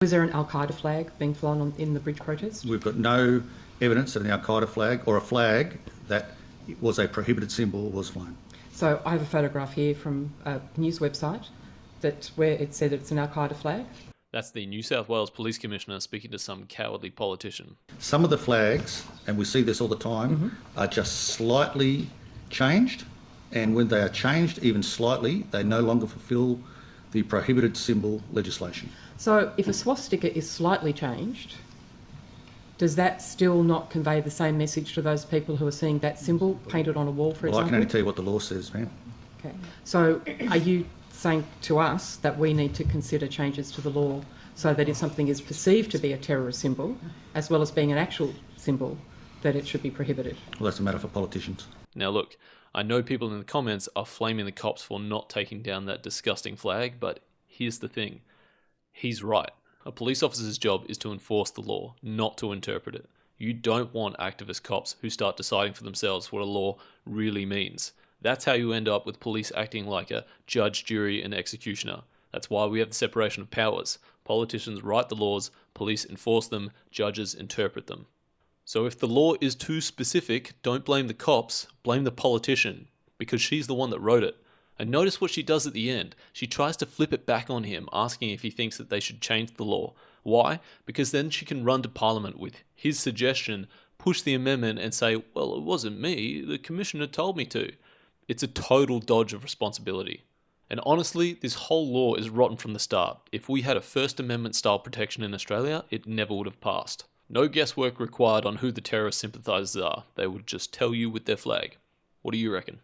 Was there an Al-Qaeda flag being flown in the bridge protest? We've got no evidence that an Al-Qaeda flag or a flag that was a prohibited symbol was flown. So I have a photograph here from a news website where it said it's an Al-Qaeda flag. That's the New South Wales Police Commissioner speaking to some cowardly politician. Some of the flags, and we see this all the time, are just slightly changed, and when they are changed even slightly, they no longer fulfil the prohibited symbol legislation. So if a swastika is slightly changed, does that still not convey the same message to those people who are seeing that symbol painted on a wall, for example? I can only tell you what the law says, ma'am. Okay. So are you saying to us that we need to consider changes to the law so that if something is perceived to be a terrorist symbol, as well as being an actual symbol, that it should be prohibited? Well, that's a matter for politicians. Now look, I know people in the comments are flaming the cops for not taking down that disgusting flag, but here's the thing. He's right. A police officer's job is to enforce the law, not to interpret it. You don't want activist cops who start deciding for themselves what a law really means. That's how you end up with police acting like a judge, jury, and executioner. That's why we have the separation of powers. Politicians write the laws, police enforce them, judges interpret them. So if the law is too specific, don't blame the cops, blame the politician, because she's the one that wrote it. And notice what she does at the end. She tries to flip it back on him, asking if he thinks that they should change the law. Why? Because then she can run to Parliament with his suggestion, push the amendment and say, well, it wasn't me, the Commissioner told me to. It's a total dodge of responsibility. And honestly, this whole law is rotten from the start. If we had a First Amendment style protection in Australia, it never would have passed. No guesswork required on who the terrorist sympathisers are. They would just tell you with their flag. What do you reckon?